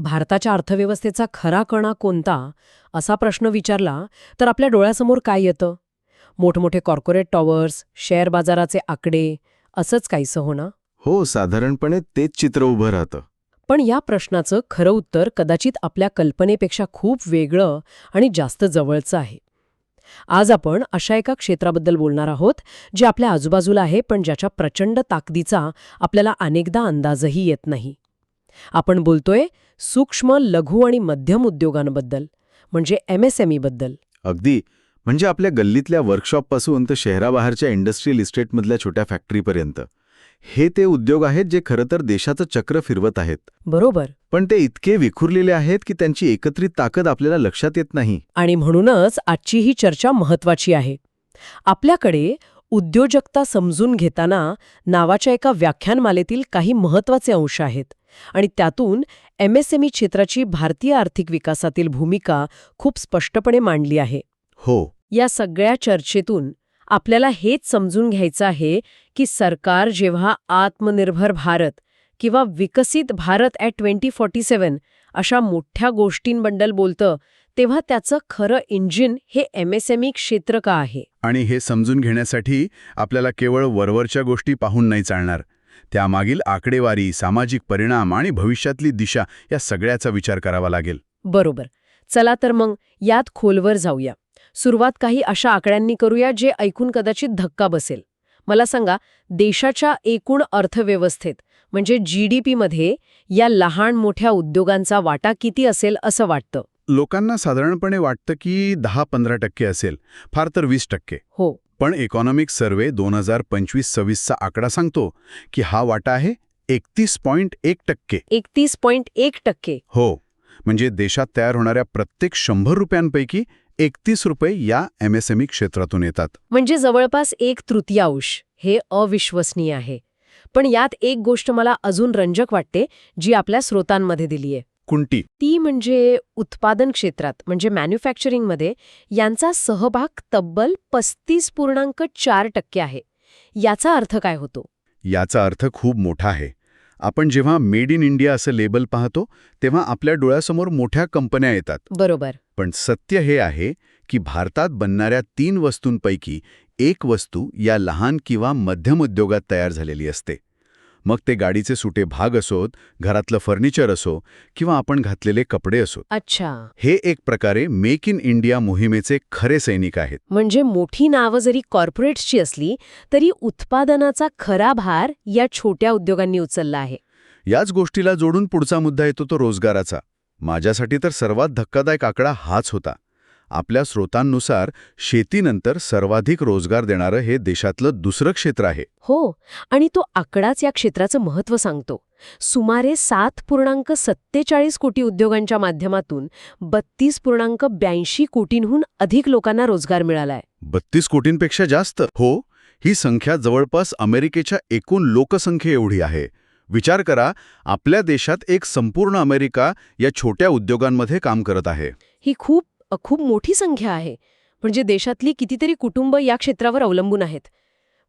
भारताच्या अर्थव्यवस्थेचा खरा कणा कोणता असा प्रश्न विचारला तर आपल्या डोळ्यासमोर काय येतं? मोठमोठे कॉर्पोरेट टॉवर्स, शेअर बाजाराचे आकडे, असंच काहीसं हो ना? हो, साधारणपणे तेच चित्र उभं राहतं. पण या प्रश्नाचं खरं उत्तर कदाचित आपल्या कल्पनेपेक्षा खूप वेगळं आणि जास्त जवळचं आहे. आज आपण अशा एका क्षेत्राबद्दल बोलणार आहोत जे आपल्या आजूबाजूला आहे, पण ज्याच्या प्रचंड ताकदीचा आपल्याला अनेकदा अंदाजही येत नाही. आपण बोलतोय सूक्ष्म, लघु आणि मध्यम उद्योगांबद्दल, म्हणजे MSME बद्दल. अगदी. म्हणजे आपल्या गल्लीतल्या वर्कशॉपपासून तर शहराबाहेरच्या इंडस्ट्रियल इस्टेटमधल्या छोट्या फॅक्टरीपर्यंत. हे ते उद्योग आहेत जे खरं तर देशाचं चक्र फिरवत आहेत. बरोबर. पण ते इतके विखुरलेले आहेत की त्यांची एकत्रित ताकद आपल्याला लक्षात येत नाही. आणि म्हणूनच आजची ही चर्चा महत्वाची आहे. आपल्याकडे उद्योजकता समजून घेताना नावाच्या एका व्याख्यानमालेतील काही महत्वाचे अंश आहेत आणि त्यातून MSME क्षेत्राची भारतीय आर्थिक विकासातील भूमिका खूप स्पष्टपणे मांडली आहे. हो. या सगळ्या चर्चेतून आपल्याला हेच समजून घ्यायचं आहे की सरकार जेव्हा आत्मनिर्भर भारत किंवा विकसित भारत ॲट 2047 अशा मोठ्या गोष्टींबद्दल बोलतं, तेव्हा त्याचं खरं इंजिन हे MSME क्षेत्र का आहे. आणि हे समजून घेण्यासाठी आपल्याला केवळ वरवरच्या गोष्टी पाहून नाही चालणार. त्यामागील आकडेवारी, सामाजिक परिणाम आणि भविष्यातली दिशा या सगळ्याचा विचार करावा लागेल. बरोबर. चला तर मग यात खोलवर जाऊया. सुरुवात काही अशा आकड्यांनी करूया जे ऐकून कदाचित धक्का बसेल. मला सांगा, देशाच्या एकूण अर्थव्यवस्थेत म्हणजे GDP मध्ये या लहान मोठ्या उद्योगांचा वाटा किती असेल असं वाटतं? लोकांना साधारणपणे वाटतं की 10-15% असेल, फार तर 20%. हो. पण इकॉनॉमिक सर्व्हे 2025-26चा आकडा सांगतो की हा वाटा आहे 31.1%. 31.1%. हो, म्हणजे देशात तयार होणाऱ्या प्रत्येक 100 रुपयांपैकी 31 रुपये या MSME क्षेत्रातून येतात. म्हणजे जवळपास 1/3. हे अविश्वसनीय आहे. पण यात एक गोष्ट मला अजून रंजक वाटते जी आपल्या स्रोतांमध्ये दिलीये. कुंटी. ती म्हणजे उत्पादन क्षेत्रात म्हणजे मॅन्युफॅक्चरिंगमध्ये यांचा सहभाग तब्बल 35.4% आहे. याचा अर्थ काय होतो? याचा अर्थ खूप मोठा आहे. आपण जेव्हा मेड इन इंडिया असं लेबल पाहतो तेव्हा आपल्या डोळ्यासमोर मोठ्या कंपन्या येतात. बरोबर. पण सत्य हे आहे की भारतात बनणाऱ्या 3 वस्तूंपैकी एक वस्तू या लहान किंवा मध्यम उद्योगात तयार झालेली असते. मग ते गाडीचे सुटे भाग असोत, घरातलं फर्निचर असो किंवा आपण घातलेले कपडे असोत. अच्छा. हे एक प्रकारे मेक इन इंडिया मोहिमेचे खरे सैनिक आहेत. म्हणजे मोठी नावं जरी कॉर्पोरेट्सची असली तरी उत्पादनाचा खरा भार या छोट्या उद्योगांनी उचलला आहे. याच गोष्टीला जोडून पुढचा मुद्दा येतो तो रोजगाराचा. माझ्यासाठी तर सर्वात धक्कादायक आकडा हाच होता. आपल्या स्रोतांनुसार शेतीनंतर सर्वाधिक रोजगार देणारं हे देशातलं दुसरं क्षेत्र आहे. हो, आणि तो आकडाच या क्षेत्राचं महत्त्व सांगतो. सुमारे 7.47 कोटी उद्योगांच्या माध्यमातून 32.82 कोटींहून अधिक लोकांना रोजगार मिळालाय. 32 कोटींपेक्षा जास्त? हो, ही संख्या जवळपास अमेरिकेच्या एकूण लोकसंख्ये एवढी आहे. विचार करा, आपल्या देशात एक संपूर्ण अमेरिका या छोट्या उद्योगांमध्ये काम करत आहे. ही खूप मोठी संख्या आहे. म्हणजे देशातली कितीतरी कुटुंब या क्षेत्रावर अवलंबून आहेत.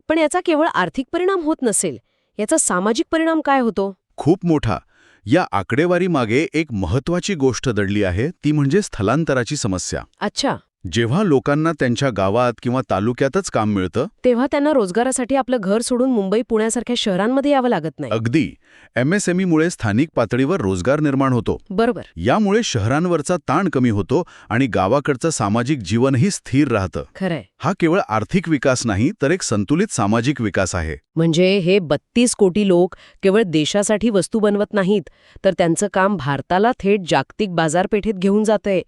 पण याचा केवळ आर्थिक परिणाम होत नसेल, याचा सामाजिक परिणाम काय होतो? खूप मोठा. या आकडेवारीमागे एक महत्त्वाची गोष्ट दडली आहे, ती म्हणजे स्थलांतराची समस्या. अच्छा. जेव्हा लोकांना त्यांच्या गावात किंवा तालुक्यातच काम मिळतं तेव्हा त्यांना रोजगारासाठी आपलं घर सोडून मुंबई, पुण्यासारख्या शहरांमध्ये यावं लागत नाही. अगदी. MSME मुळे स्थानिक पातळीवर रोजगार निर्माण होतो. बरोबर. यामुळे शहरांवरचा ताण कमी होतो आणि गावाकडचं सामाजिक जीवनही स्थिर राहतं. खरंय. हा केवळ आर्थिक विकास नाही तर एक संतुलित सामाजिक विकास आहे. म्हणजे हे 32 कोटी लोक केवळ देशासाठी वस्तू बनवत नाहीत, तर त्यांचं काम भारताला थेट जागतिक बाजारपेठेत घेऊन जातंय.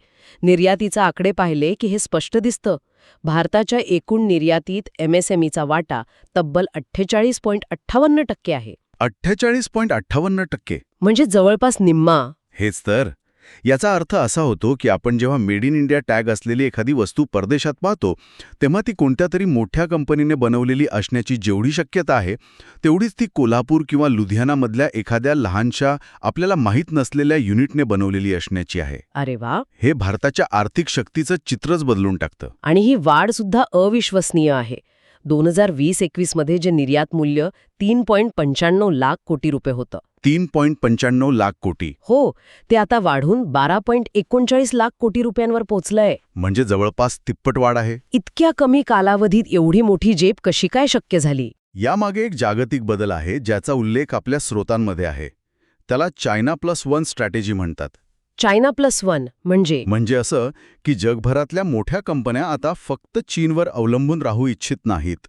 निर्यातीचा आकडे पाहिले की हे स्पष्ट दिसतं. भारताच्या एकूण निर्यातीत MSMEचा वाटा तब्बल 48.58% आहे. 48.58%. म्हणजे जवळपास निम्मा. हेच तर. याचा अर्थ असा होतो की आपण जेव्हा मेड इन इंडिया टॅग असलेली एखादी वस्तू परदेशात पाहतो तेव्हा ती कोणत्या तरी मोठ्या कंपनीने बनवलेली असण्याची जेवढी शक्यता आहे तेवढीच ती कोल्हापूर किंवा लुधियानामधल्या एखाद्या लहानशा आपल्याला माहीत नसलेल्या युनिटने बनवलेली असण्याची आहे. अरे वा. हे भारताच्या आर्थिक शक्तीचं चित्रच बदलून टाकतं. आणि ही वाढ सुद्धा अविश्वसनीय आहे. 2020-21 मध्ये जे निर्यात मूल्य 3.95 लाख कोटी रुपये होतं. 3.95 लाख कोटी हो, ते आता वाढून 12.39 लाख कोटी रुपयांवर पोचलंय. म्हणजे जवळपास तिप्पट वाढ आहे. इतक्या कमी कालावधीत एवढी मोठी झेप कशी काय शक्य झाली? यामागे एक जागतिक बदल आहे ज्याचा उल्लेख आपल्या स्रोतांमध्ये आहे. त्याला चायना+1 स्ट्रॅटेजी म्हणतात. China+1 म्हणजे असं की जगभरातल्या मोठ्या कंपन्या आता फक्त चीनवर अवलंबून राहू इच्छित नाहीत.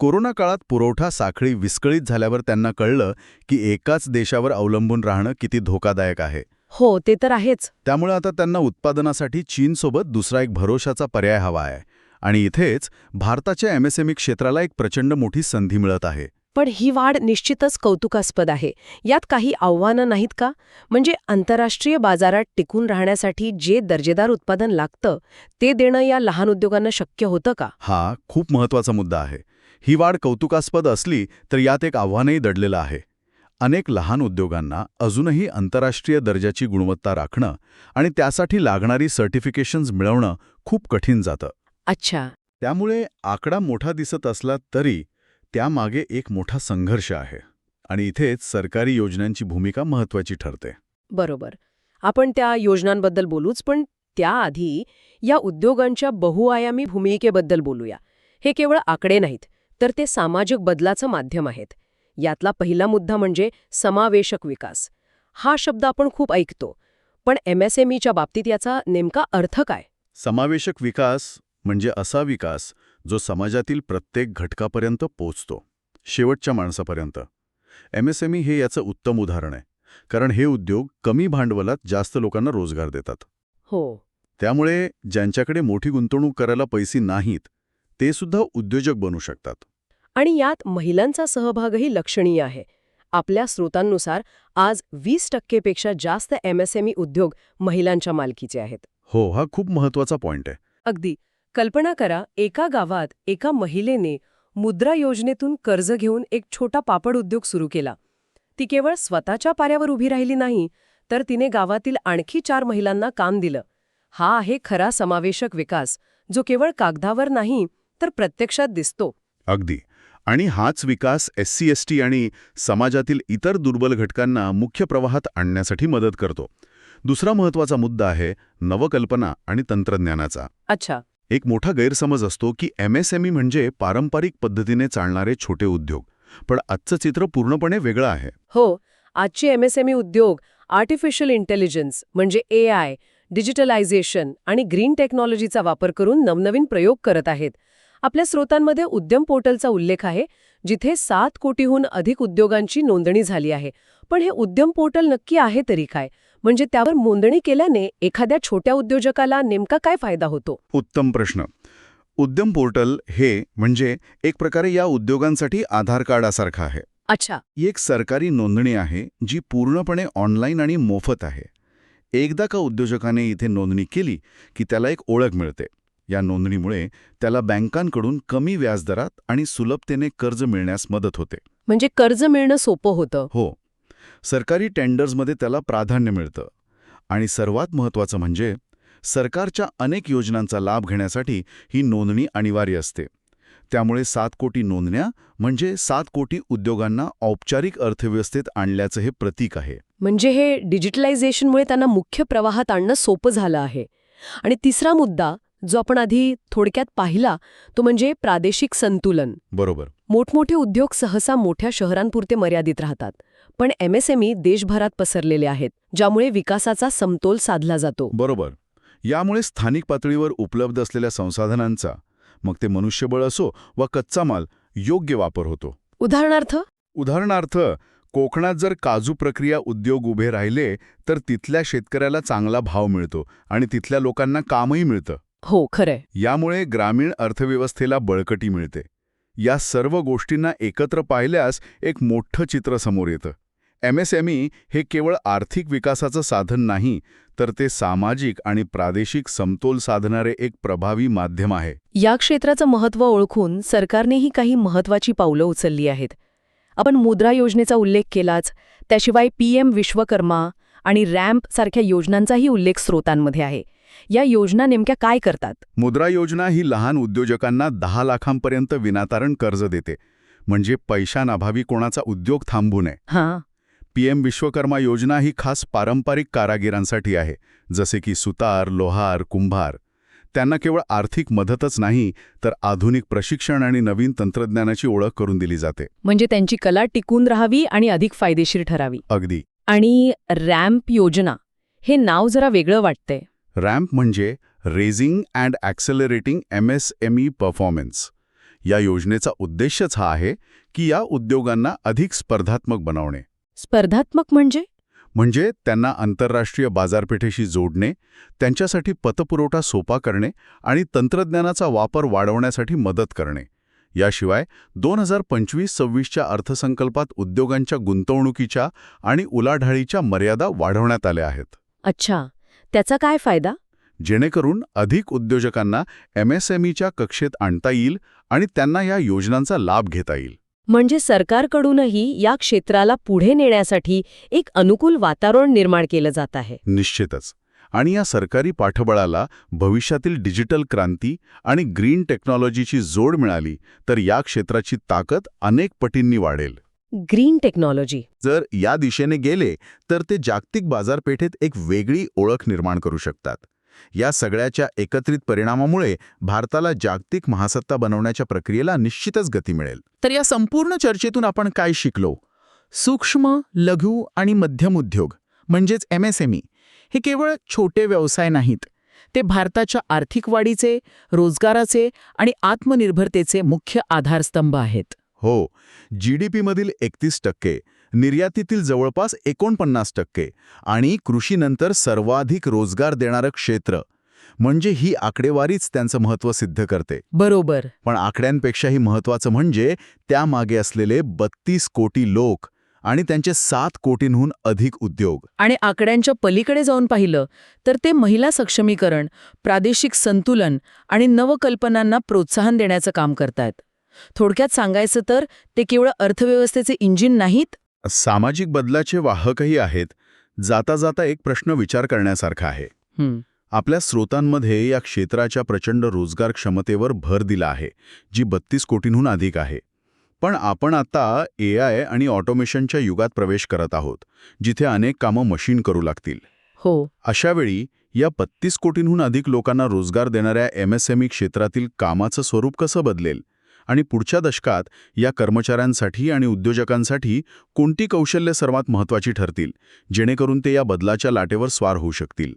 कोरोना काळात पुरवठा साखळी विस्कळीत झाल्यावर त्यांना कळलं की एकाच देशावर अवलंबून राहणं किती धोकादायक आहे. हो, ते तर आहेच. त्यामुळे आता त्यांना उत्पादनासाठी चीनसोबत दुसरा एक भरोशाचा पर्याय हवा आहे. आणि इथेच भारताच्या MSME क्षेत्राला एक प्रचंड मोठी संधी मिळत आहे. पण ही वाढ निश्चितच कौतुकास्पद आहे. यात काही आव्हानं नाहीत का? म्हणजे आंतरराष्ट्रीय बाजारात टिकून राहण्यासाठी जे दर्जेदार उत्पादन लागतं ते देणं या लहान उद्योगांना शक्य होतं का? हा खूप महत्त्वाचा मुद्दा आहे. ही वाढ कौतुकास्पद असली तर यात एक आव्हानही दडलेलं आहे. अनेक लहान उद्योगांना अजूनही आंतरराष्ट्रीय दर्जाची गुणवत्ता राखणं आणि त्यासाठी लागणारी सर्टिफिकेशन्स मिळवणं खूप कठीण जातं. अच्छा. त्यामुळे आकडा मोठा दिसत असला तरी त्यामागे एक मोठा संघर्ष आहे. आणि इथेच सरकारी योजनांची भूमिका महत्त्वाची ठरते. बरोबर. आपण त्या योजनांबद्दल बोलूच, पण त्याआधी या उद्योगांच्या बहुआयामी भूमिकेबद्दल बोलूया. हे केवळ आकडे नाहीत, तर ते सामाजिक बदलाचं माध्यम आहेत. यातला पहिला मुद्दा म्हणजे समावेशक विकास. हा शब्द आपण खूप ऐकतो, पण MSMEच्या बाबतीत याचा नेमका अर्थ काय? समावेशक विकास म्हणजे असा विकास जो समाजातील प्रत्येक घटकापर्यंत पोचतो, शेवटच्या माणसापर्यंत. MSME हे याचं उत्तम उदाहरण आहे, कारण हे उद्योग कमी भांडवलात जास्त लोकांना रोजगार देतात. हो. त्यामुळे ज्यांच्याकडे मोठी गुंतवणूक करायला पैसे नाहीत ते सुद्धा उद्योजक बनू शकतात. आणि यात महिलांचा सहभागही लक्षणीय आहे. आपल्या स्रोतांनुसार आज 20% पेक्षा जास्त MSME उद्योग महिलांच्या मालकीचे आहेत. हो, हा खूप महत्त्वाचा पॉइंट आहे. अगदी. कल्पना करा, एका गावात एका महिलेने मुद्रा योजनेतून कर्ज घेऊन एक छोटा पापड उद्योग सुरू केला. ती केवळ स्वतःच्या पायावर उभी राहिली नाही, तर तिने गावातील आणखी 4 महिलांना काम दिलं. हा आहे खरा समावेशक विकास, जो केवळ कागदावर नाही तर प्रत्यक्षात दिसतो. अगदी. आणि हाच विकास SC/ST आणि समाजातील इतर दुर्बल घटकांना मुख्य प्रवाहात आणण्यासाठी मदत करतो. दुसरा महत्त्वाचा मुद्दा आहे नवकल्पना आणि तंत्रज्ञानाचा. अच्छा. एक मोठा गैरसमज असतो की MSME म्हणजे पारंपरिक पद्धतीने चालणारे छोटे उद्योग. पण आजचं चित्र पूर्णपणे वेगळं आहे. हो, आजचे MSME उद्योग आर्टिफिशियल इंटेलिजन्स म्हणजे AI, डिजिटलायझेशन आणि ग्रीन टेक्नॉलॉजीचा वापर करून नवनवीन प्रयोग करत आहेत. आपल्या स्रोतांमध्ये उद्यम पोर्टलचा उल्लेख आहे, जिथे 7 कोटीहून अधिक उद्योगांची नोंदणी झाली आहे. पण हे उद्यम पोर्टल नक्की आहे तरी काय? म्हणजे त्यावर नोंदणी केल्याने एखाद्या छोट्या उद्योजकाला नेमका काय फायदा होतो? उत्तम प्रश्न. उद्यम पोर्टल हे म्हणजे एक प्रकारे या उद्योगांसाठी आधार कार्डासारखं आहे. अच्छा. ही एक सरकारी नोंदणी आहे जी पूर्णपणे ऑनलाईन आणि मोफत आहे. एकदा का उद्योजकाने इथे नोंदणी केली की त्याला एक ओळख मिळते. या नोंदणीमुळे त्याला बँकांकडून कमी व्याजदरात आणि सुलभतेने कर्ज मिळण्यास मदत होते. म्हणजे कर्ज मिळणं सोपं होतं. हो. सरकारी टेंडर्समध्ये त्याला प्राधान्य मिळतं. आणि सर्वात महत्त्वाचं म्हणजे सरकारच्या अनेक योजनांचा लाभ घेण्यासाठी ही नोंदणी अनिवार्य असते. त्यामुळे 7 कोटी नोंदण्या म्हणजे 7 कोटी उद्योगांना औपचारिक अर्थव्यवस्थेत आणल्याचं हे प्रतीक आहे. म्हणजे हे डिजिटलायझेशनमुळे त्यांना मुख्य प्रवाहात आणणं सोपं झालं आहे. आणि तिसरा मुद्दा जो आपण आधी थोडक्यात पाहिला तो म्हणजे प्रादेशिक संतुलन. बरोबर. मोठमोठे उद्योग सहसा मोठ्या शहरांपुरते मर्यादित राहतात, पण MSME देशभरात पसरलेले आहेत, ज्यामुळे विकासाचा समतोल साधला जातो. बरोबर. यामुळे स्थानिक पातळीवर उपलब्ध असलेल्या संसाधनांचा, मग ते मनुष्यबळ असो वा कच्चा माल, योग्य वापर होतो. उदाहरणार्थ कोकणात जर काजू प्रक्रिया उद्योग उभे राहिले तर तिथल्या शेतकऱ्याला चांगला भाव मिळतो आणि तिथल्या लोकांना कामही मिळतं. हो, खरंय. यामुळे ग्रामीण अर्थव्यवस्थेला बळकटी मिळते. या सर्व गोष्टींना एकत्र पाहिल्यास एक मोठं चित्र समोर येतं. MSME हे केवळ आर्थिक विकासाचं साधन नाही, तर ते सामाजिक आणि प्रादेशिक समतोल साधणारे एक प्रभावी माध्यम आहे. या क्षेत्राचं महत्त्व ओळखून सरकारनेही काही महत्त्वाची पावलं उचलली आहेत. आपण मुद्रा योजनेचा उल्लेख केलाच, त्याशिवाय PM विश्वकर्मा आणि रॅम्प सारख्या योजनांचाही उल्लेख स्रोतांमध्ये आहे. या योजना नेमक्या काय करतात? मुद्रा योजना ही लहान उद्योजकांना 10 लाखांपर्यंत विनातारण कर्ज देते, म्हणजे पैशांअभावी कोणाचा उद्योग थांबू नये. हां. PM विश्वकर्मा योजना ही खास पारंपरिक कारागिरांसाठी आहे, जसे की सुतार, लोहार, कुंभार. त्यांना केवळ आर्थिक मदतच नाही, तर आधुनिक प्रशिक्षण आणि नवीन तंत्रज्ञानाची ओळख करून दिली जाते. म्हणजे त्यांची कला टिकून राहावी आणि अधिक फायदेशीर ठरावी. अगदी. आणि रॅम्प योजना, हे नाव जरा वेगळं वाटतंय. रॅम्प म्हणजे रेझिंग अँड ॲक्सेलरेटिंग MSME परफॉर्मन्स. या योजनेचा उद्देशच हा आहे की या उद्योगांना अधिक स्पर्धात्मक बनवणे. स्पर्धात्मक म्हणजे त्यांना आंतरराष्ट्रीय बाजारपेठेशी जोडणे, त्यांच्यासाठी पतपुरवठा सोपा करणे आणि तंत्रज्ञानाचा वापर वाढवण्यासाठी मदत करणे. याशिवाय 2025-26च्या अर्थसंकल्पात उद्योगांच्या गुंतवणुकीच्या आणि उलाढालीच्या मर्यादा वाढवण्यात आल्या आहेत. अच्छा, त्याचा काय फायदा? जेणेकरून अधिक उद्योजकांना MSMEच्या कक्षेत आणता येईल आणि त्यांना या योजनांचा लाभ घेता येईल. म्हणजे सरकारकडूनही या क्षेत्राला पुढे नेण्यासाठी एक अनुकूल वातावरण निर्माण केलं जात आहे. निश्चितच. आणि या सरकारी पाठबळाला भविष्यातील डिजिटल क्रांती आणि ग्रीन टेक्नॉलॉजीची जोड मिळाली तर या क्षेत्राची ताकद अनेक पटींनी वाढेल. Green technology. जर या दिशेने गेले तर ते जागतिक बाजारपेठेत एक वेगळी ओळख निर्माण करू शकतात. या सगळ्याच्या एकत्रित परिणामामुळे भारताला जागतिक महासत्ता बनवण्याच्या प्रक्रियेला निश्चितच गती मिळेल. तर या संपूर्ण चर्चेतून आपण काय शिकलो? सूक्ष्म, लघु आणि मध्यम उद्योग म्हणजेच MSME हे केवळ छोटे व्यवसाय नाहीत. ते भारताच्या आर्थिक वाढीचे, रोजगाराचे आणि आत्मनिर्भरतेचे मुख्य आधारस्तंभ आहेत. हो, GDPमधील 31%, निर्यातीतील जवळपास 49% आणि कृषीनंतर सर्वाधिक रोजगार देणारं क्षेत्र. म्हणजे ही आकडेवारीच त्यांचं महत्त्व सिद्ध करते. बरोबर. पण आकड्यांपेक्षाही महत्त्वाचं म्हणजे त्यामागे असलेले 32 कोटी लोक आणि त्यांचे 7 कोटींहून अधिक उद्योग. आणि आकड्यांच्या पलीकडे जाऊन पाहिलं तर ते महिला सक्षमीकरण, प्रादेशिक संतुलन आणि नवकल्पनांना प्रोत्साहन देण्याचं काम करतात. थोडक्यात सांगायचं तर ते केवळ अर्थव्यवस्थेचे इंजिन नाहीत, सामाजिक बदलाचे वाहकही आहेत. जाता जाता एक प्रश्न विचार करण्यासारखा आहे. आपल्या स्रोतांमध्ये या क्षेत्राच्या प्रचंड रोजगार क्षमतेवर भर दिला आहे, जी 32 कोटींहून अधिक आहे. पण आपण आता AI आणि ऑटोमेशनच्या युगात प्रवेश करत आहोत, जिथे अनेक कामं मशीन करू लागतील. हो. अशावेळी या 32 कोटींहून अधिक लोकांना रोजगार देणाऱ्या MSME क्षेत्रातील कामाचं स्वरूप कसं बदलेल? आणि पुढच्या दशकात या कर्मचाऱ्यांसाठी आणि उद्योजकांसाठी कोणती कौशल्य सर्वात महत्त्वाची ठरतील, जेणेकरून ते या बदलाच्या लाटेवर स्वार होऊ शकतील?